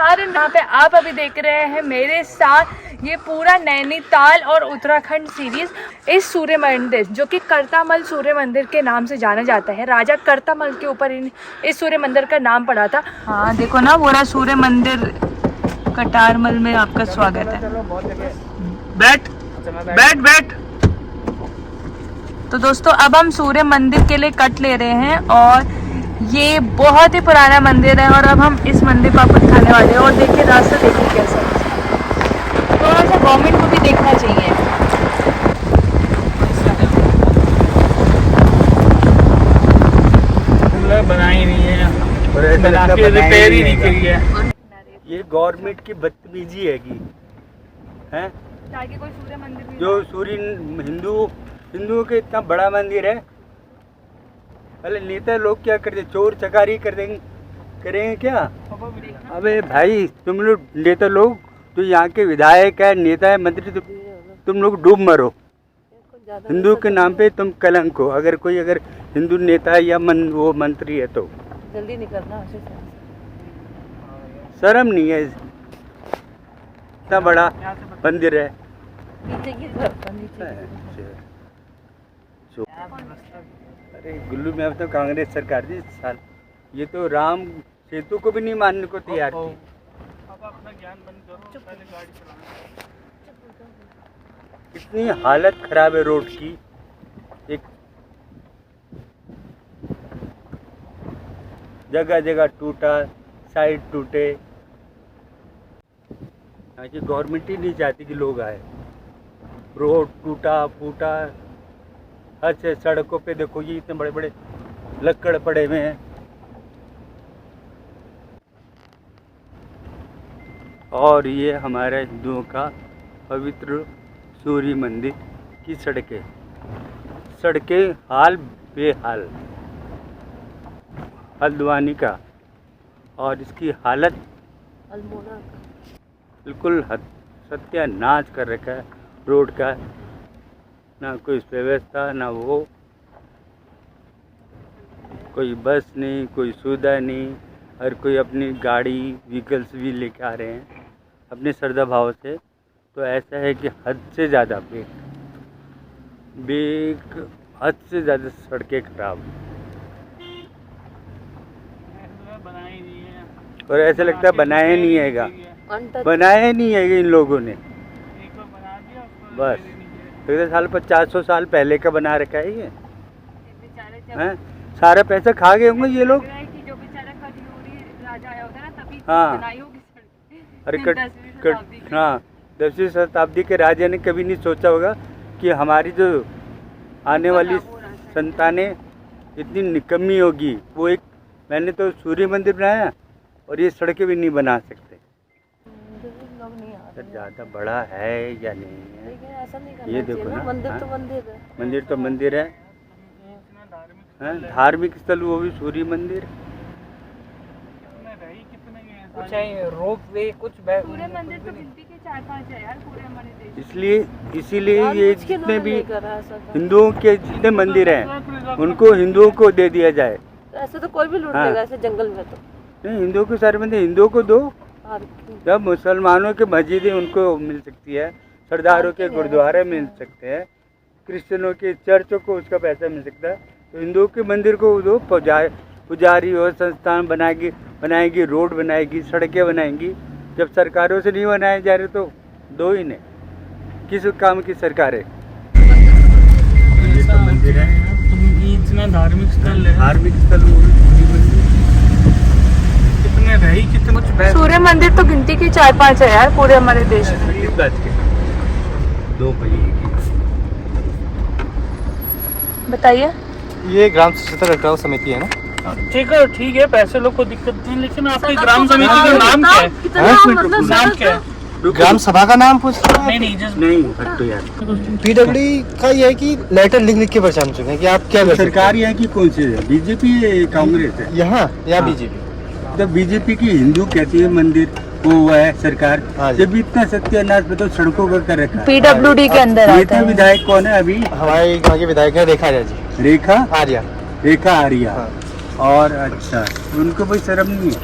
नमस्कार। यहाँ पे आप अभी देख रहे हैं मेरे साथ ये पूरा नैनीताल और उत्तराखंड सीरीज। इस सूर्य मंदिर जो कि करतामल सूर्य मंदिर के नाम से जाना जाता है, राजा करतामल के ऊपर इस सूर्य मंदिर का नाम पड़ा था। हाँ देखो ना, पूरा सूर्य मंदिर कटारमल में आपका स्वागत है। बैठ बैठ बैठ। तो दोस्तों अब हम सूर्य मंदिर के लिए कट ले रहे हैं और ये बहुत ही पुराना मंदिर है और अब हम इस मंदिर को आपको दिखाने वाले हैं। और देखिए रास्ता देखिए कैसा है, थोड़ा सा गवर्नमेंट को भी देखना चाहिए। बना ही नहीं है, रिपेयर ही नहीं करी है। ये गवर्नमेंट की बदतमीजी हैगी हैं? ताकि कोई सूर्य मंदिर जो सूर्य हिंदुओं के इतना बड़ा मंदिर है, अरे नेता लोग क्या करते, चोर चकारी करेंगे क्या? अबे भाई तुम लोग नेता लोग, तो यहाँ के विधायक है, नेता है, मंत्री, तुम लोग डूब मरो। हिंदू के नाम पे तुम कलंक हो। अगर कोई हिंदू नेता है या वो मंत्री है तो जल्दी निकलना। शर्म नहीं है? इतना बड़ा मंदिर है। अरे गुल्लू में अब तो कांग्रेस सरकार थी इस साल, ये तो राम सेतु को भी नहीं मानने को तैयार थी। अब अपना ज्ञान बंद करो, पहले गाड़ी चलाना। इतनी हालत खराब है रोड की। एक जगह जगह टूटा, साइड टूटे। यहाँ की गवर्नमेंट ही नहीं चाहती कि लोग आए। रोड टूटा फूटा, अच्छे सड़कों पे देखो ये इतने बड़े बड़े लक्कड़ पड़े हुए हैं। और ये हमारे हिंदुओं का पवित्र सूर्य मंदिर की सड़कें हाल बेहाल, हल्द्वानी का। और इसकी हालत बिल्कुल सत्यानाश कर रखा है रोड का। ना कोई व्यवस्था, ना वो कोई बस नहीं, कोई सुविधा नहीं। हर कोई अपनी गाड़ी व्हीकल्स भी लेके आ रहे हैं अपने श्रद्धा भाव से। तो ऐसा है कि हद से ज़्यादा हद से ज़्यादा सड़कें खराब, और ऐसा लगता है बनाया नहीं है इन लोगों ने। बस 500 साल पहले का बना रखा है ये हैं? सारा पैसा खा गए होंगे ये लोग। हाँ, अरे हाँ, 10वीं शताब्दी के राजा ने कभी नहीं सोचा होगा कि हमारी जो आने वाली संतानें इतनी निकम्मी होगी। वो एक मैंने तो सूर्य मंदिर बनाया और ये सड़कें भी नहीं बना सकते। ज़्यादा बड़ा है या नहीं है? ऐसा नहीं, ये देखो ना, मंदिर तो मंदिर है, धार्मिक स्थल वो भी सूर्य मंदिर। कुछ है रोप वे, कुछ सूर्य मंदिर तो गिनती के 4-5 है यार पूरे हमारे देश। इसीलिए ये जितने भी हिंदुओं के जितने मंदिर हैं उनको हिंदुओं को दे दिया जाए। ऐसे तो कोई भी लूट लेगा ऐसे जंगल में। तो नहीं, हिंदुओं के सारे मंदिर हिंदुओं को दो। जब मुसलमानों के मस्जिदें उनको मिल सकती है, सरदारों के गुरुद्वारे मिल सकते हैं, क्रिश्चियनों के चर्चों को उसका पैसा मिल सकता है, तो हिंदुओं के मंदिर को दो। पुजारी और संस्थान बनाएगी, रोड बनाएगी, सड़कें बनाएंगी। जब सरकारों से नहीं बनाए जा रहे तो दो ही ने। किस काम की सरकार है? ये तो मंदिर है, इतना धार्मिक स्थल है। धार्मिक स्थल कितने सूर्य मंदिर तो गिनती के 4-5 है यार पूरे हमारे देश में। दो पहिए की बताइए। ये ग्राम स्वच्छता रखरखाव समिति है ना? ठीक है, पैसे लोग को दिक्कत नहीं, लेकिन आपकी ग्राम समिति का नाम क्या है? नाम क्या है? ग्राम सभा का नाम पूछ रहे हैं? नहीं हट तो यार। पीडब्ल्यूडी का ये है कि लेटर लिख के परेशान चुके हैं कि आप क्या सरकार यहाँ की कौन सी है? बीजेपी है, कांग्रेस है? यहाँ या बीजेपी? तो बीजेपी की हिंदू कहती है मंदिर, वो है सरकार। जब इतना सत्यानाश बताओ सड़कों का कर रखा है। पीडब्ल्यूडी के अंदर आता है। विधायक कौन है अभी? हमारे यहाँ के विधायक है रेखा आर्या जी। रेखा आर्या। और अच्छा, उनको कोई शर्म नहीं है?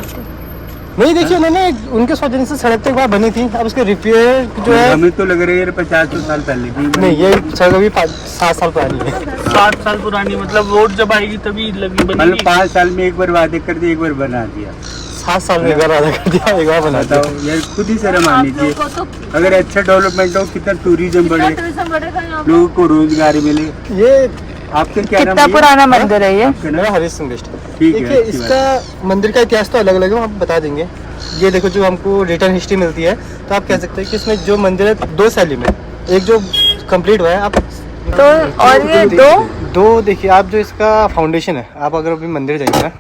नहीं देखिए उन्होंने उनके सौजन्य से सड़क तो एक बार बनी थी, अब उसके रिपेयर जो है हमें तो लग रहा है यार 50 साल पहले की नहीं, ये सड़क अभी 7 साल पुरानी है। 7 साल पुरानी, मतलब रोड जब आएगी तभी लगी मतलब बनेगी। 5 साल में एक बार वादे कर दिया, एक बार बना दिया। 7 साल में एक बार वादा कर दिया, एक बार बना दिया। बताओ यार, खुद ही शर्म आनी आप लोगों चाहिए। को तो अगर अच्छा डेवलपमेंट हो, कितना टूरिज्म कितना बढ़े, टूरिज्म बढ़ेगा यहाँ पे। लोगों को रोजगार मिले। ये आपके क्या नाम कितना है? पुराना मंदिर है ये? आपका नाम? मेरा हरीश सिंह बिष्ट। ठीक है, देखिए अच्छी इसका मंदिर का इतिहास तो अलग अलग है, हम बता देंगे। ये देखो जो हमको रिटर्न हिस्ट्री मिलती है, तो आप कह सकते हैं कि इसमें जो मंदिर है 2 शैली में, एक जो कंप्लीट हुआ है आप तो और ये दो देखिए, आप जो इसका फाउंडेशन है, आप अगर अभी मंदिर जाएंगे ना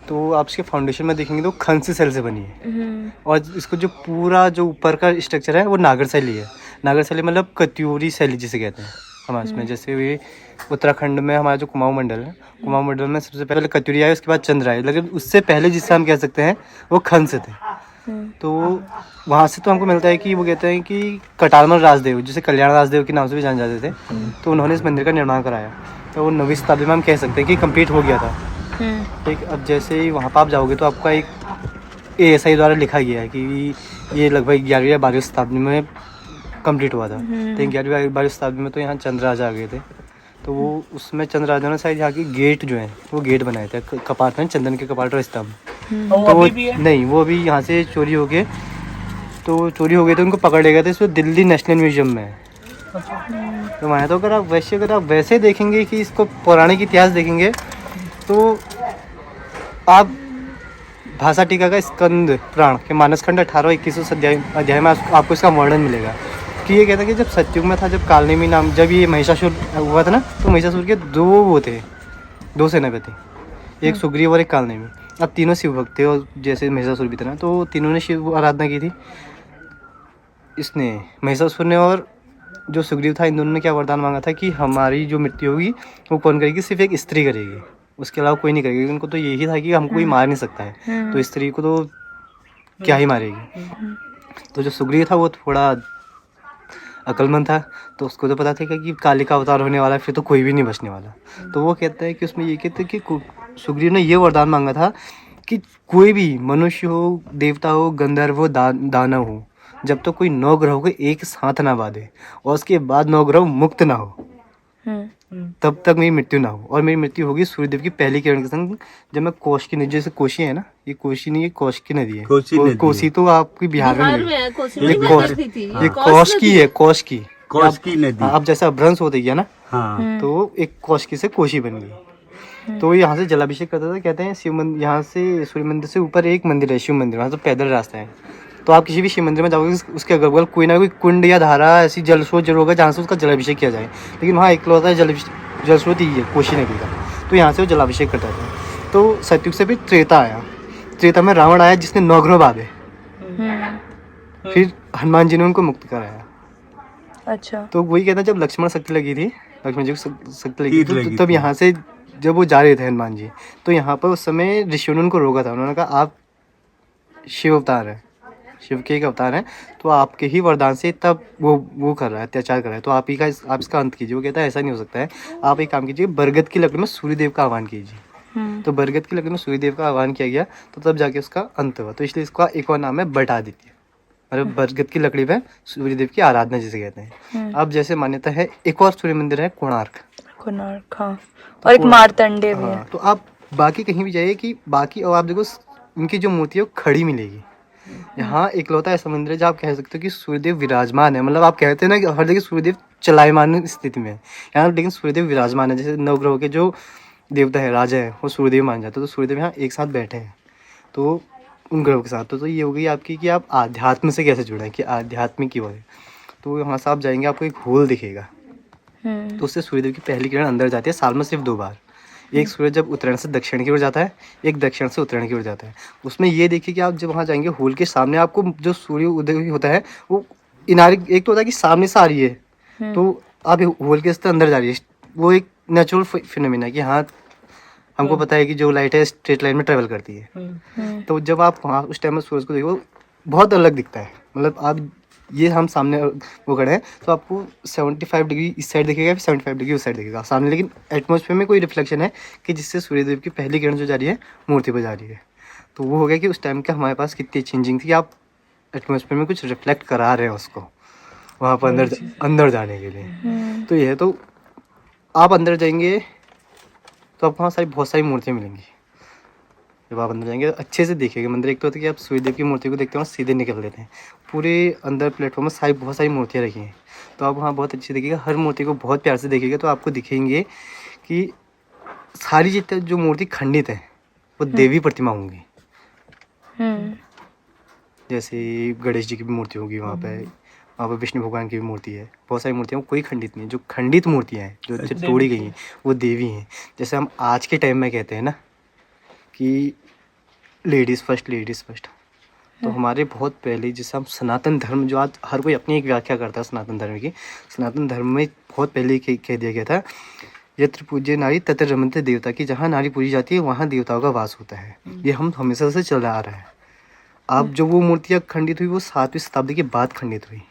तो आप इसके फाउंडेशन में देखेंगे तो खंसी शैल से बनी है। और इसको जो पूरा जो ऊपर का स्ट्रक्चर है वो नागर शैली है। नागर शैली मतलब कत्यूरी शैली जिसे कहते हैं हमारे इसमें। जैसे भी उत्तराखंड में हमारा जो कुमाऊं मंडल है, कुमाऊं मंडल में सबसे पहले कत्यूरी आए, उसके बाद चंद्र आए, लेकिन उससे पहले जिससे हम कह सकते हैं वो खंस थे। तो वहाँ से तो हमको मिलता है कि वो कहते हैं कि कटारमल राजदेव, जिसे कल्याण राजदेव के नाम से भी जाने जाते थे, तो उन्होंने इस मंदिर का निर्माण कराया। तो वो 9वीं शताब्दी में हम कह सकते हैं कि कंप्लीट हो गया था। ठीक, अब जैसे ही वहाँ पर आप जाओगे तो आपका एक ASI द्वारा लिखा गया है कि ये लगभग 11वीं या 12वीं शताब्दी में कंप्लीट हुआ था। तो 11वीं या 12वीं शताब्दी में तो यहाँ चंद्र राजा आ गए थे, तो वो उसमें चंद्र राजा ने शायद यहाँ की गेट जो है वो गेट बनाए थे, कपाट में चंदन के कपाट और स्तंभ। और तो अभी भी है? नहीं, वो अभी यहाँ से चोरी हो गए, तो चोरी हो गए थे, उनको पकड़ ले गए थे, इसमें दिल्ली नेशनल म्यूजियम में है। तो वहाँ तो अगर आप वैसे देखेंगे कि इसको पौराणिक इतिहास देखेंगे तो आप भाषा टीका का स्कंद पुराण के मानसखंड 18-21 अध्याय में आपको इसका वर्णन मिलेगा कि ये कहता है कि जब सतयुग में था, जब कालनेमी नाम, जब ये महिषासुर हुआ था ना, तो महिषासुर के 2 वो थे, 2 सेनापति, एक सुग्रीव और एक कालनेमी। अब तीनों शिव भक्त थे, और जैसे महिषासुर भी था ना, तो तीनों ने शिव आराधना की थी। इसने महिषासुर ने और जो सुग्रीव था, इन दोनों ने क्या वरदान मांगा था कि हमारी जो मृत्यु होगी वो कौन करेगी? सिर्फ एक स्त्री करेगी, उसके अलावा कोई नहीं करेगी। उनको तो यही था कि हमको कोई मार नहीं सकता है, तो स्त्री को तो क्या ही मारेगी। तो जो सुग्रीव था वो थोड़ा अक्लमंद था, तो उसको तो पता था कि काली का अवतार होने वाला है, फिर तो कोई भी नहीं बचने वाला। तो वो कहता है कि उसमें ये कहते हैं कि सुग्रीव ने ये वरदान मांगा था कि कोई भी मनुष्य हो, देवता हो, गंधर्व हो, दानव हो, जब तक कोई 9 ग्रहों को एक साथ ना बांधे और उसके बाद 9 ग्रह मुक्त ना हो, तब तक मेरी मृत्यु ना हो। और मेरी मृत्यु होगी सूर्यदेव की पहली किरण के संग, जब मैं कोश की नदी, जैसे कोशी है ना, ये कोशी नहीं, ये कोश की नदी है। कोसी तो आपकी बिहार में बिहार नहीं में है, है, कोसी ये में मैं कोश, देखती थी। ये कोश की है, कोश की। कोश की नदी। आप जैसा भ्रंश होते गया ना, हाँ, तो एक कोश की से कोशी बन गई। तो यहाँ से जलाभिषेक करता था। कहते हैं शिव मंदिर, यहाँ से सूर्य मंदिर से ऊपर एक मंदिर है, शिव मंदिर, वहाँ से पैदल रास्ता है। तो आप किसी भी शिव मंदिर में जाओगे, उसके अगल बगल कोई ना कोई कुंड या धारा ऐसी जल स्रोत जरूर होगा जहाँ से उसका जलाभिषेक किया जाए, लेकिन वहाँ एकलौता है जल स्रोत ही है, कोशी नदी का। तो यहाँ से वो जलाभिषेक करता था। तो सतयुग से फिर त्रेता आया। त्रेता में रावण आया जिसने 9 ग्रह बांधे, फिर हनुमान जी ने उनको मुक्त कराया। अच्छा, तो वही कहता है, जब लक्ष्मण शक्ति लगी थी, लक्ष्मण जी को शक्ति लगी ईद थी, लगी तो तब थी। यहाँ से जब वो जा रहे थे हनुमान जी, तो यहाँ पर उस समय ऋषियों ने उनको रोका था। उन्होंने कहा आप शिव अवतार है, शिव के एक अवतार हैं, तो आपके ही वरदान से तब वो कर रहा है, अत्याचार कर रहा है, तो आप इसका अंत कीजिए। वो कहता है ऐसा नहीं हो सकता है, आप एक काम कीजिए, बरगद की लकड़ी में सूर्यदेव का आह्वान कीजिए। तो बरगद की लकड़ी में सूर्यदेव का आह्वान किया गया, तो तब जाके उसका अंत हुआ। तो इसलिए इसका एक और नाम है बटादित्य, मतलब बरगद की लकड़ी में सूर्यदेव की आराधना जिसे कहते हैं। अब जैसे मान्यता है, एक और सूर्य मंदिर है कोणार्क, हाँ, और एक मार्तंडे भी है। हाँ, तो आप बाकी कहीं भी जाइए कि बाकी, और आप देखो उनकी जो मूर्ति है वो खड़ी मिलेगी। यहाँ एकलौता ऐसा मंदिर है जहाँ आप कह सकते हो कि सूर्यदेव विराजमान है। मतलब आप कहते हैं ना कि हर जगह सूर्यदेव चलायमान स्थिति में है, यहाँ लेकिन सूर्यदेव विराजमान है। जैसे 9 ग्रहों के जो देवता है, राजा है, वो सूर्यदेव मान जाते हैं, तो सूर्यदेव यहाँ एक साथ बैठे हैं तो उन ग्रहों के साथ। तो ये हो गई आपकी कि आप आध्यात्म से कैसे जुड़े हैं, कि आध्यात्मिक की वजह। तो वहाँ से आप जाएंगे, आपको एक होल दिखेगा, तो उससे सूर्यदेव की पहली किरण अंदर जाती है साल में सिर्फ 2 बार। एक सूरज जब उत्तरायण से दक्षिण की ओर जाता है, एक दक्षिण से उत्तरायण की ओर जाता है। उसमें ये देखिए कि आप जब वहाँ जाएंगे, होल के सामने आपको जो सूर्य उदय होता है वो इनारे, एक तो होता है कि सामने से आ रही है, तो आप होल के अंदर जा रही है। वो एक नेचुरल फिनोमेना है कि हाँ, हमको पता है कि जो लाइट है स्ट्रेट लाइन में ट्रेवल करती है। तो जब आप वहाँ उस टाइम में सूरज को देखो, बहुत अलग दिखता है। मतलब आप ये हम सामने वो खड़े हैं, तो आपको 75 डिग्री इस साइड दिखेगा, फिर 75 डिग्री उस साइड दिखेगा सामने, लेकिन एटमॉस्फेयर में कोई रिफ्लेक्शन है कि जिससे सूर्यदेव की पहली किरण जो जा रही है मूर्ति पर जा रही है। तो वो हो गया कि उस टाइम का हमारे पास कितनी चेंजिंग थी कि आप एटमॉस्फेयर में कुछ रिफ्लेक्ट करा रहे हैं उसको वहाँ पर अंदर जाने के लिए। तो ये तो आप अंदर जाएंगे तो आपको वहाँ बहुत सारी मूर्तियाँ मिलेंगी। जब आप अंदर जाएंगे अच्छे से देखेंगे मंदिर। एक तो होता है कि आप सूर्यदेव की मूर्ति को देखते हो सीधे निकल लेते हैं, पूरे अंदर प्लेटफॉर्म में बहुत सारी मूर्तियाँ रखी हैं। तो आप वहाँ बहुत अच्छे देखिएगा, हर मूर्ति को बहुत प्यार से देखिएगा तो आपको दिखेंगे कि सारी जितने जो मूर्ति खंडित है वो देवी प्रतिमा होंगी। जैसे गणेश जी की भी मूर्ति होगी वहाँ पर विष्णु भगवान की भी मूर्ति है, बहुत सारी मूर्तियाँ, कोई खंडित नहीं है। जो खंडित मूर्तियाँ हैं जो तोड़ी गई हैं वो देवी हैं। जैसे हम आज के टाइम में कहते हैं ना कि लेडीज़ फर्स्ट, तो हमारे बहुत पहले जैसे हम सनातन धर्म जो आज हर कोई अपनी एक व्याख्या करता है सनातन धर्म की, सनातन धर्म में बहुत पहले कह दिया गया था यत्र पूज्य नारी तत्र रमन्ते देवता, की जहाँ नारी पूजी जाती है वहाँ देवताओं का वास होता है। ये हम हमेशा से चला आ रहा है। अब जो वो मूर्तियाँ खंडित हुई वो 7वीं शताब्दी के बाद खंडित हुई।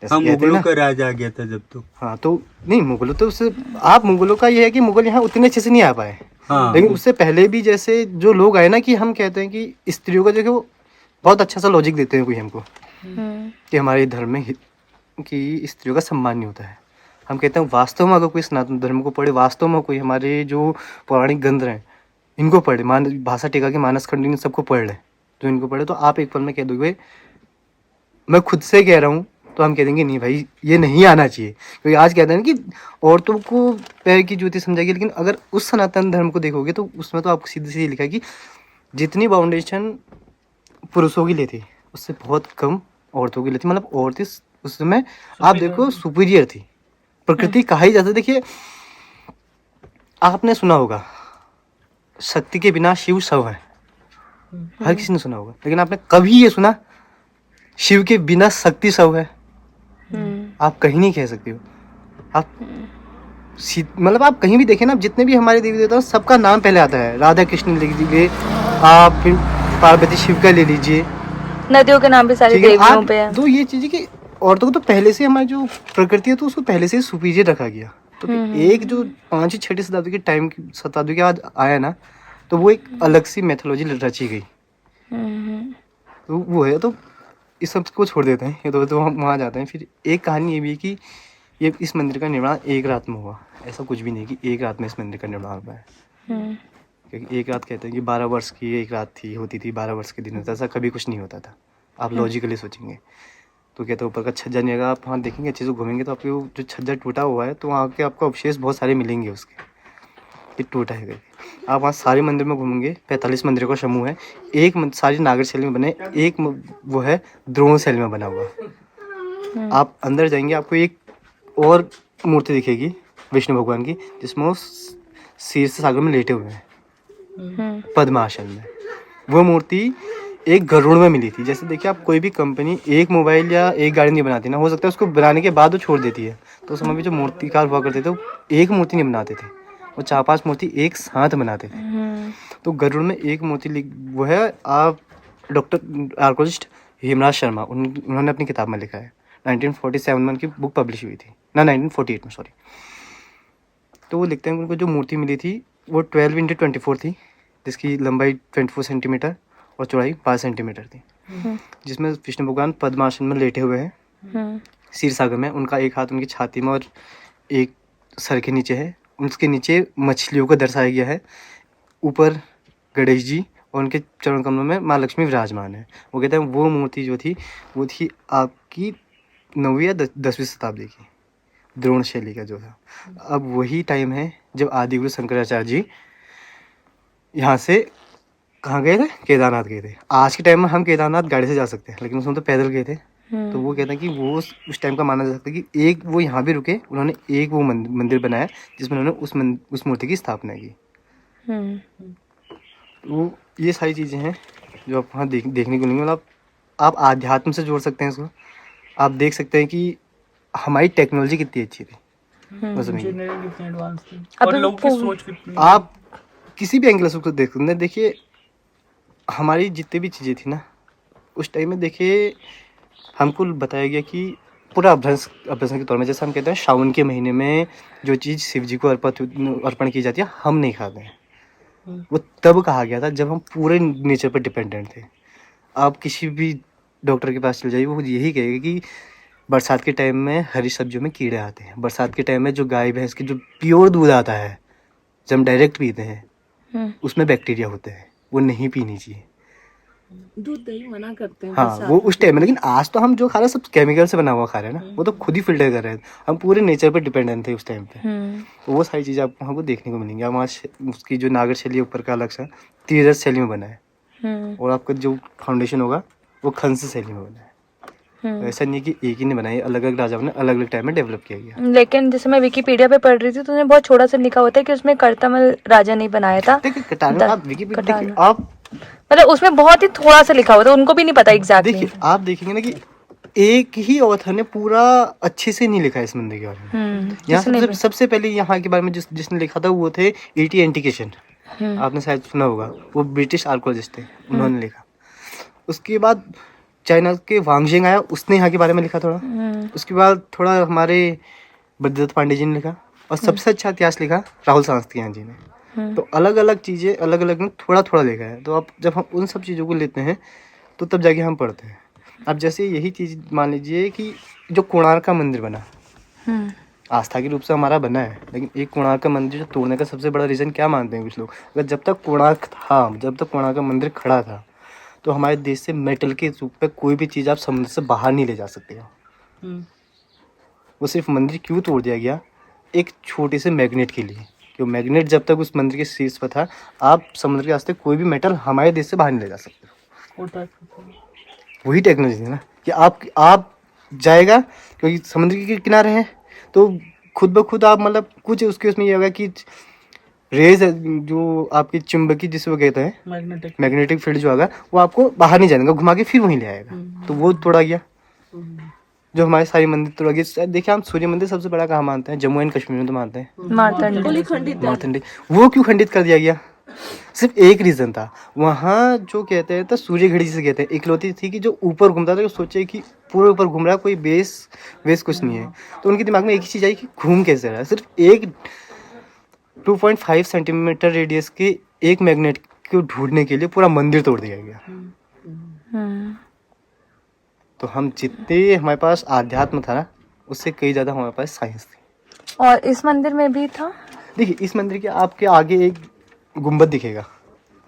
हाँ, मुगलों का राज आ गया था जब तो। हाँ तो नहीं, मुगलों तो उससे आप मुगलों का ये है कि मुगल यहाँ उतने अच्छे से नहीं आ पाए। हाँ, लेकिन उससे पहले भी जैसे जो लोग आए ना कि हम कहते हैं कि स्त्रियों का जो वो बहुत अच्छा सा लॉजिक देते हैं कोई हमको कि हमारे धर्म में कि स्त्रियों का सम्मान नहीं होता है। हम कहते हैं वास्तव में अगर कोई सनातन धर्म को पढ़े, वास्तव में कोई हमारे जो पौराणिक ग्रंथ हैं इनको पढ़े, भाषा टीका के मानस खंड इन सबको पढ़ ले, जो इनको पढ़े तो आप एक पल में कह दोगे, मैं खुद से कह रहा हूँ तो हम कह देंगे नहीं भाई ये नहीं आना चाहिए। क्योंकि आज कहते हैं कि औरतों को पैर की जूती समझाएगी, लेकिन अगर उस सनातन धर्म को देखोगे तो उसमें तो आपको सीधी सीधी लिखा है कि जितनी बाउंडेशन पुरुषों की ली थी उससे बहुत कम औरतों की ली थी। मतलब औरतें उस समय आप देखो सुपीरियर थी, प्रकृति कहा ही जाता। देखिए आपने सुना होगा शक्ति के बिना शिव शव है, हर किसी ने सुना होगा, लेकिन आपने कभी ये सुना शिव के बिना शक्ति शव है? आप कहीं नहीं कह सकते हो। आप मतलब आप कहीं भी देखें ना, जितने भी हमारे देवी देवता सबका नाम पहले आता है। राधा कृष्ण लिख लीजिए आप, फिर पार्वती शिव का ले लीजिए, नदियों के नाम भी सारी देवियों पे है। तो ये चीज़ कि औरतों को तो पहले से हमारी जो प्रकृति है तो उसको पहले से सुपीरियर रखा गया। तो एक जो 5वीं 6वीं शताब्दी के टाइम की शताब्दी के बाद आया ना, तो वो एक अलग सी मैथोलॉजी रची गई। तो वो है, तो इस सब को छोड़ देते हैं, ये तो हम वहाँ जाते हैं। फिर एक कहानी ये भी है कि ये इस मंदिर का निर्माण एक रात में हुआ। ऐसा कुछ भी नहीं कि एक रात में इस मंदिर का निर्माण हुआ है, क्योंकि एक रात कहते हैं कि 12 वर्ष की एक रात थी, होती थी 12 वर्ष के दिन होता, ऐसा कभी कुछ नहीं होता था। आप लॉजिकली सोचेंगे तो कहते हैं ऊपर का छज्जा नहीं आएगा, आप वहाँ देखेंगे अच्छे से घूमेंगे तो आपको जो छज्जा टूटा हुआ है तो वहाँ के आपको अवशेष बहुत सारे मिलेंगे उसके, ये टूटा है करके। आप वहाँ सारे मंदिर में घूमेंगे, 45 मंदिरों का समूह है। एक सारी नागर शैली में बने, एक वो है द्रोण शैली में बना हुआ। आप अंदर जाएंगे आपको एक और मूर्ति दिखेगी विष्णु भगवान की, जिसमें वो शीर्ष सागर में लेटे हुए हैं पद्मासन में। वो मूर्ति एक गरुड़ में मिली थी। जैसे देखिए आप कोई भी कंपनी एक मोबाइल या एक गाड़ी नहीं बनाती ना, हो सकता है उसको बनाने के बाद वो छोड़ देती है। तो उस समय भी जो मूर्तिकार हुआ करते थे वो एक मूर्ति नहीं बनाते थे, वो 4-5 मूर्ति एक साथ बनाते थे। तो गरुड़ में एक मूर्ति वो है, आप डॉक्टर आर्कोलॉजिस्ट हेमराज शर्मा उन्होंने अपनी किताब में लिखा है। 1947 में उनकी बुक पब्लिश हुई थी ना, 1948 में सॉरी। तो वो लिखते हैं उनको जो मूर्ति मिली थी वो 12x24 थी, जिसकी लंबाई 24 सेंटीमीटर और चौड़ाई 5 सेंटीमीटर थी, जिसमें विष्णु भगवान पद्मासन में लेटे हुए हैं क्षीर सागर में। उनका एक हाथ उनकी छाती में और एक सर के नीचे है। उसके नीचे मछलियों को दर्शाया गया है। ऊपर गणेश जी और उनके चरण कमलों में माँ लक्ष्मी विराजमान है। वो कहते हैं वो मूर्ति जो थी वो थी आपकी 9वीं या 10वीं शताब्दी की, द्रोण शैली का जो था। अब वही टाइम है जब आदिगुरु शंकराचार्य जी यहाँ से कहाँ गए थे, केदारनाथ गए थे। आज के टाइम में हम केदारनाथ गाड़ी से जा सकते हैं, लेकिन उसमें तो पैदल गए थे। तो वो कहते हैं कि वो उस टाइम का माना जा सकता है कि एक वो यहाँ भी रुके, उन्होंने एक वो मंदिर बनाया जिसमें उन्होंने उस मूर्ति की स्थापना की। तो ये सारी चीज़ें हैं जो आप वहाँ देखने को मिलेंगी। मतलब आप आध्यात्म से जोड़ सकते हैं इसको। आप देख सकते हैं कि हमारी टेक्नोलॉजी कितनी अच्छी थी, इंजीनियरिंग कितनी एडवांस थी और लोगों की सोच कितनी। आप किसी भी एंगल से उसको देख सकते हैं। देखिए हमारी जितनी भी चीज़ें थी ना उस टाइम में, देखिए हमको बताया गया कि पूरा अभ्यंसन के तौर में, जैसे हम कहते हैं सावन के महीने में जो चीज़ शिव जी को अर्पण की जाती है हम नहीं खाते हैं। वो तब कहा गया था जब हम पूरे नेचर पर डिपेंडेंट थे। आप किसी भी डॉक्टर के पास चले जाइए, वो यही कहेगा कि बरसात के टाइम में हरी सब्जियों में कीड़े आते हैं, बरसात के टाइम में जो गाय भैंस की जो प्योर दूध आता है जब हम डायरेक्ट पीते हैं उसमें बैक्टीरिया होते हैं, वो नहीं पीनी चाहिए। दूध दही मना करते हैं हाँ, वो उस टाइम में, लेकिन आज तो हम जो खा रहे हैं सब केमिकल से बना हुआ खा रहे हैं ना, वो तो खुद ही फिल्टर कर रहे हैं। हम पूरे नेचर पर डिपेंडेंट थे उस टाइम पे। तो वो सारी चीज़ें आपको हमको देखने को मिलेंगी। हमारा उसकी जो नागर शैली ऊपर का अलग सा 3000 शैली में बना है, और आपका जो फाउंडेशन होगा वो खंस शैली में बना है। तो ऐसा नहीं है कि एक ही ने बनाई, अलग अलग राजाओं ने अलग अलग टाइम में डेवलप किया गया। लेकिन जैसे मैं विकिपीडिया पे पढ़ रही थी तो उन्हें बहुत छोटा सा लिखा होता है कि उसमें करतमल राजा नहीं बनाया था। देखिए कटारना, आप विकिपीडिया देखिए, आप मतलब उसमें बहुत ही थोड़ा सा लिखा हुआ था, उनको भी नहीं पता एग्जैक्टली। देखिए, आप देखेंगे ना कि एक ही ऑथर ने पूरा अच्छे से नहीं लिखा है इस मंदिर के बारे में। यहाँ सबसे पहले यहाँ के बारे में जिसने लिखा था वो थे E.T. एंटिकेशन, आपने शायद सुना होगा, वो ब्रिटिश आर्कोलॉजिस्ट थे, उन्होंने लिखा। उसके बाद चाइना के वांगजिंग आया, उसने यहाँ के बारे में लिखा थोड़ा। उसके बाद थोड़ा हमारे बद्रीदत्त पांडे जी ने लिखा, और सबसे अच्छा इतिहास लिखा राहुल शास्त्रीयान जी ने। तो अलग अलग चीज़ें अलग अलग ने थोड़ा थोड़ा लिखा है। तो अब जब हम उन सब चीज़ों को लेते हैं तो तब जाके हम पढ़ते हैं। अब जैसे यही चीज़ मान लीजिए कि जो कोणार्क का मंदिर बना, आस्था के रूप से हमारा बना है, लेकिन एक कोणार्क का मंदिर जो तोड़ने का सबसे बड़ा रीज़न क्या मानते हैं कुछ लोग, अगर जब तक कोणार्क था, जब तक कोणार्क का मंदिर खड़ा था, तो हमारे देश से मेटल के रूप में कोई भी चीज़ आप समुद्र से बाहर नहीं ले जा सकते हो। वो सिर्फ मंदिर क्यों तोड़ दिया गया, एक छोटे से मैग्नेट के लिए। क्यों मैग्नेट जब तक उस मंदिर के शीर्ष पर था, आप समुद्र के रास्ते कोई भी मेटल हमारे देश से बाहर नहीं ले जा सकते। वही टेक्नोलॉजी है ना कि आप जाएगा, क्योंकि समुद्र के किनारे हैं, तो खुद ब खुद आप मतलब कुछ उसके उसमें ये होगा कि रेज जो आपकी चुंबकीय जिसे वो कहते हैं मैग्नेटिक फील्ड जो होगा, वो आपको बाहर नहीं जाएगा, घुमा के फिर वहीं ले आएगा। तो वो तोड़ा गया, जो हमारे सारे मंदिर तोड़ा गया। देखिए, हम सूर्य मंदिर सबसे बड़ा कहाँ मानते हैं, जम्मू एंड कश्मीर में तो मानते हैं, मारतंडी। वो क्यों खंडित कर दिया गया, सिर्फ एक रीज़न था। वहाँ जो कहते हैं तो सूर्य घड़ी जिसे कहते हैं, इकलौती थी कि जो ऊपर घूमता था, जो सोचे कि पूरे ऊपर घूम रहा है, कोई बेस कुछ नहीं है। तो उनके दिमाग में एक ही चीज़ आई कि घूम कैसे रहा है। सिर्फ एक 2.5 सेंटीमीटर रेडियस के एक मैग्नेट को ढूंढने के लिए पूरा मंदिर तोड़ दिया गया। तो हम जितने हमारे पास आध्यात्म था ना, उससे कई ज़्यादा हमारे पास साइंस थी। और इस मंदिर में भी था। देखिए, इस मंदिर के आपके आगे एक गुंबद दिखेगा,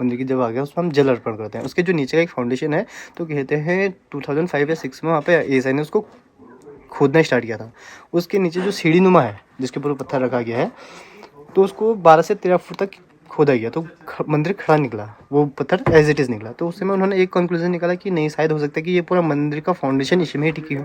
मंदिर की जब आगे उसमें हम जल अर्पण करते हैं। उसके जो नीचे का एक फाउंडेशन है, तो कहते हैं 2005 या 6 में वहाँ पे एएसआई ने उसको खोदना स्टार्ट किया था। उसके नीचे जो सीढ़ी नुमा है, जिसके ऊपर पत्थर रखा गया है, तो उसको 12 से 13 फुट तक खोदा गया, तो मंदिर खड़ा निकला, वो पत्थर एज इट इज़ निकला। तो उस समय उन्होंने एक कंक्लूजन निकाला कि नहीं, शायद हो सकता है कि ये पूरा मंदिर का फाउंडेशन इसी में ही टिकी हो,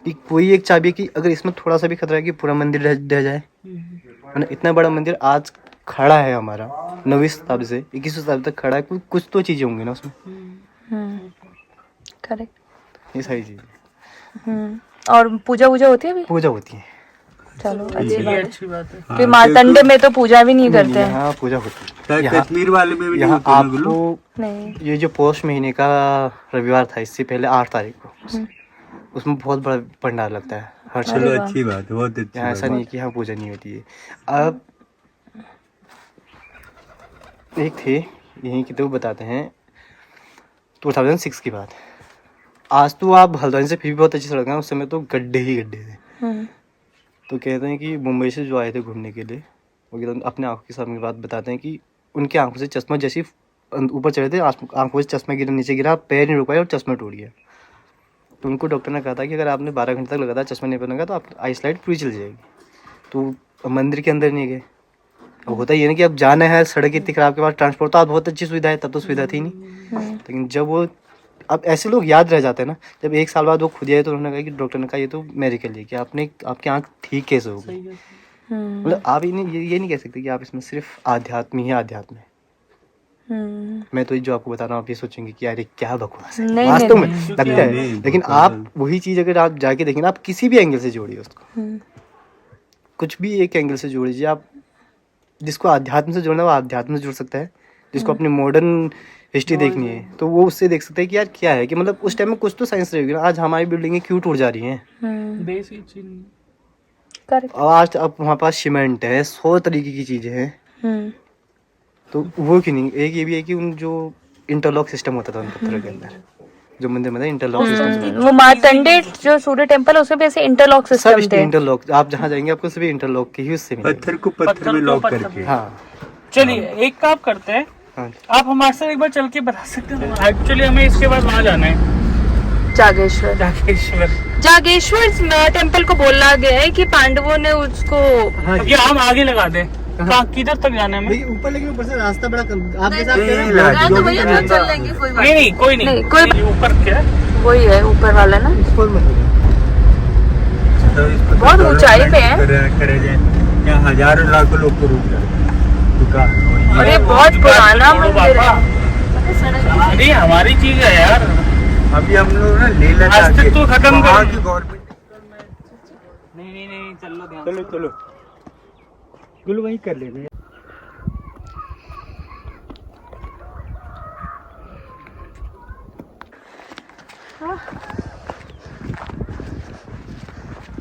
कि कोई एक चाबी कि अगर इसमें थोड़ा सा भी खतरा है कि पूरा मंदिर ढह जाए। मतलब इतना बड़ा मंदिर आज खड़ा है हमारा, 9वीं शताब्दी से 21वीं शताब्दी तक खड़ा है, कुछ तो चीज़ें होंगी ना उसमें। करेक्ट, ये सारी चीज़ें। और पूजा होती है अभी? पूजा होती है। चलो, अच्छी बात है। हाँ, फिर मार्तंडे में तो पूजा भी नहीं करते हैं। हाँ, पूजा होती है। कश्मीर वाले में भी यहाँ नहीं होती है आपको नहीं। ये जो पौष महीने का रविवार था, इससे पहले 8 तारीख को, उसमें बहुत बड़ा भंडार लगता है हर साल। चलो, अच्छी बात है, बहुत अच्छी। यहाँ ऐसा नहीं कि हाँ पूजा नहीं होती है। अब एक थे यहीं की, तो बताते हैं 2006 की बात। आज तो आप हल्द्वानी से फिर भी बहुत अच्छी सड़क है, उस समय तो गड्ढे ही गड्ढे थे। तो कहते हैं कि मुंबई से जो आए थे घूमने के लिए, वो कहते अपने आँखों के सामने बात बताते हैं कि उनकी आंखों से चश्मा जैसे ऊपर चढ़े थे, आंखों से चश्मा गिरा, नीचे गिरा, पैर नहीं रुक पाया और चश्मा टूट गया। तो उनको डॉक्टर ने कहा था कि अगर आपने 12 घंटे तक लगातार चश्मा नहीं पहनेगा तो आप आई साइट पूरी चल जाएगी। तो मंदिर के अंदर नहीं गए। अब होता ये ना कि अब जाना है, सड़क इतनी खराब के बाद ट्रांसपोर्ट तो आज बहुत अच्छी सुविधा है, तब तो सुविधा थी नहीं। लेकिन जब वो, अब ऐसे लोग याद रह जाते हैं ना, जब 1 साल बाद वो खुद आए तो उन्होंने कहा कि डॉक्टर ने कहा ये तो मेडिकल है कि आपकी आँख ठीक कैसे हो गई। मतलब आप ये नहीं कह सकते कि आप इसमें सिर्फ आध्यात्म ही आध्यात्म है। मैं तो जो आपको बता रहा हूँ, आप ये सोचेंगे कि यार क्या बकवास है, वास्तव में लगता है। लेकिन आप वही चीज़ अगर आप जाके देखेंगे, आप किसी भी एंगल से जोड़िए उसको, कुछ भी एक एंगल से जोड़ लीजिए आप। जिसको आध्यात्म से जोड़ना है वो आध्यात्म से जुड़ सकता है, जिसको अपनी मॉडर्न हिस्ट्री देखनी है तो वो उससे देख सकता है कि यार क्या है, कि मतलब उस टाइम में कुछ तो साइंस रहेगी ना। आज हमारी बिल्डिंगें क्यों टूट जा रही हैं, और आज अब हमारे पास सीमेंट है, 100 तरीके की चीज़ें हैं, तो वो क्यों नहीं, एक ये भी है कि उन जो इंटरलॉक सिस्टम होता था उन पत्थरों के अंदर, जो मंदिर में था इंटरलॉक सिस्टम, वो मार्तंडे जो सूर्य टेम्पल है उसमें भी ऐसे इंटरलॉक सब सिस्टम थे। इंटरलॉक, आप जहाँ जाएंगे आपको सभी इंटरलॉक के ही उससे मिलेंगे। पत्थर को पत्थर में लॉक करके। हाँ चलिए एक काम करते हैं, हाँ आप हमारे साथ एक बार चल के बता सकते हैं। एक्चुअली हमें इसके बाद वहाँ जाना है, जागेश्वर। जागेश्वर। टेम्पल को बोला गया है कि पांडवों ने उसको ये हम आगे लगा दें, कहाँ किधर तक जाना है हमें? ऊपर, लेकिन ऊपर से रास्ता बड़ा आपके साथ तो भैया जो चल लेंगे कोई बात नहीं कोई नहीं, नहीं, कोई- ये ऊपर क्या है? वही है ऊपर वाला ना, बहुत ऊंचाई पे है। करे जाए यहाँ हजारों लाखों लोग को रुक जाए दुकान। और ये बहुत पुराना मंदिर है। अरे हमारी चीज है यार, अभी हम लोग ना ले लगा अस्तित्व खत्म वहाँ कर। की गवर्नमेंट। नहीं चल लो ध्यान। चलो चलो गुल वही कर लेंगे।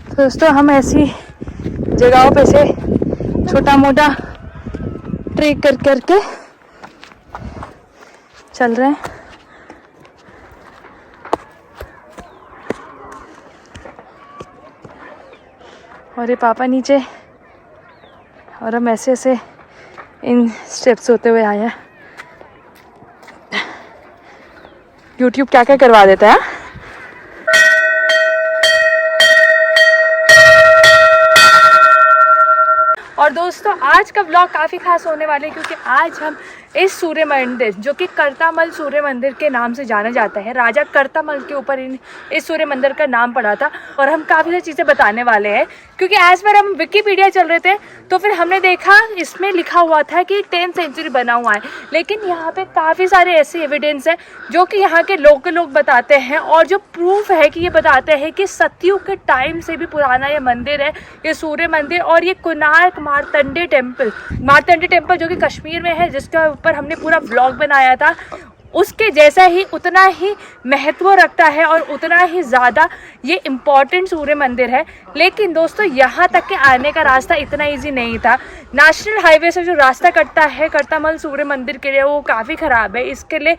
तो दोस्तों हम ऐसी जगहों पे से छोटा मोटा ट्रेक कर करके चल रहे हैं। और ये पापा नीचे, और हम ऐसे ऐसे इन स्टेप्स होते हुए आए हैं। YouTube क्या क्या करवा देता है। और दोस्तों आज का व्लॉग काफ़ी खास होने वाले हैं क्योंकि आज हम इस सूर्य मंदिर जो कि कर्तामल सूर्य मंदिर के नाम से जाना जाता है, राजा कर्तामल के ऊपर इस सूर्य मंदिर का नाम पड़ा था। और हम काफ़ी सारी चीज़ें बताने वाले हैं क्योंकि एज पर हम विकिपीडिया चल रहे थे तो फिर हमने देखा इसमें लिखा हुआ था कि 10th सेंचुरी बना हुआ है, लेकिन यहाँ पे काफ़ी सारे ऐसे एविडेंस हैं जो कि यहाँ के लोकल लोग बताते हैं और जो प्रूफ है कि ये बताते हैं कि सतयुग के टाइम से भी पुराना ये मंदिर है, ये सूर्य मंदिर। और ये कोणार्क मार्तंडे टेम्पल जो कि कश्मीर में है, जिसके ऊपर हमने पूरा व्लॉग बनाया था, उसके जैसा ही उतना ही महत्व रखता है और उतना ही ज़्यादा ये इम्पॉर्टेंट सूर्य मंदिर है। लेकिन दोस्तों यहाँ तक के आने का रास्ता इतना इजी नहीं था। नेशनल हाईवे से जो रास्ता कटता है कर्तामल सूर्य मंदिर के लिए वो काफ़ी ख़राब है। इसके लिए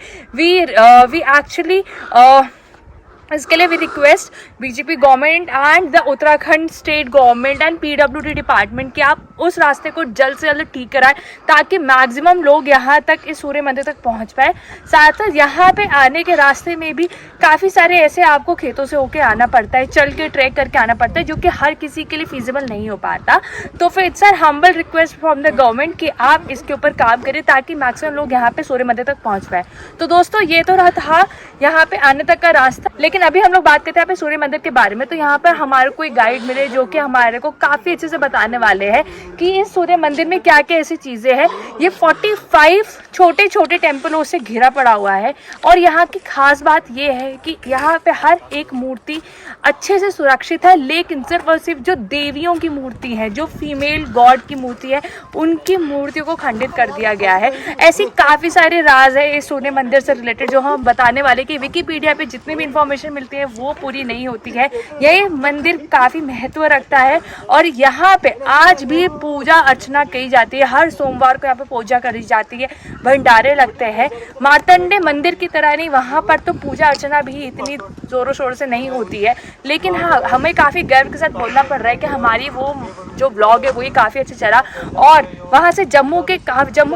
we request BJP government and the Uttarakhand state government and PWD department कि आप उस रास्ते को जल्द से जल्द ठीक कराएं ताकि मैक्सिमम लोग यहाँ तक इस सूर्य मंदिर तक पहुँच पाए। साथ ही यहाँ पे आने के रास्ते में भी काफ़ी सारे ऐसे आपको खेतों से होके आना पड़ता है, चल के ट्रैक करके आना पड़ता है, जो कि हर किसी के लिए फिजिबल नहीं हो पाता। तो फिर it's our humble request from the government कि आप इसके ऊपर काम करें ताकि मैक्सिमम लोग यहाँ पे सूर्य मंदिर तक पहुँच पाए। तो दोस्तों ये तो रहा था यहाँ पे आने तक का रास्ता, लेकिन अभी हम लोग बात करते हैं यहाँ पे सूर्य मंदिर के बारे में। तो यहाँ पर हमारे को एक गाइड मिले जो कि हमारे को काफ़ी अच्छे से बताने वाले हैं कि इस सूर्य मंदिर में क्या क्या ऐसी चीज़ें हैं। ये 45 छोटे छोटे टेम्पलों से घिरा पड़ा हुआ है और यहाँ की खास बात ये है कि यहाँ पे हर एक मूर्ति अच्छे से सुरक्षित है, लेकिन सिर्फ और सिर्फ जो देवियों की मूर्ति है, जो फीमेल गॉड की मूर्ति है, उनकी मूर्तियों को खंडित कर दिया गया है। ऐसी काफ़ी सारे राज है इस सूर्य मंदिर से रिलेटेड जो हम बताने वाले कि विकिपीडिया पे जितनी भी इंफॉर्मेशन मिलती है वो पूरी नहीं होती है। यह मंदिर काफ़ी महत्व रखता है और यहाँ पे आज भी पूजा अर्चना की जाती है। हर सोमवार को यहाँ पे पूजा करी जाती है, भंडारे लगते हैं। मार्तंडे मंदिर की तरह नहीं, वहाँ पर तो पूजा अर्चना भी इतनी ज़ोरों शोर से नहीं होती है, लेकिन हाँ हमें काफ़ी गर्व के साथ बोलना पड़ रहा है कि हमारी वो जो ब्लॉग है वो ही काफ़ी अच्छा चला। और वहाँ से जम्मू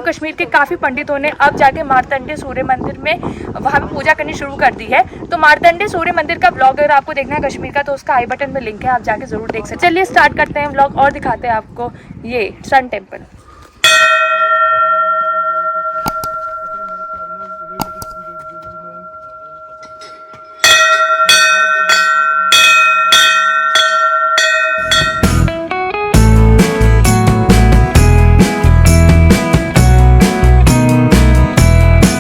कश्मीर के काफ़ी पंडितों ने अब जाके मार्तंडे सूर्य मंदिर में वहाँ पे पूजा करनी शुरू कर दी है। तो मार्तंडे सूर्य मंदिर का ब्लॉग अगर आपको देखना है कश्मीर का तो उसका आई बटन में लिंक है, आप जाके ज़रूर देख सकते हैं। चलिए स्टार्ट करते हैं ब्लॉग और दिखाते हैं आपको ये सन टेम्पल।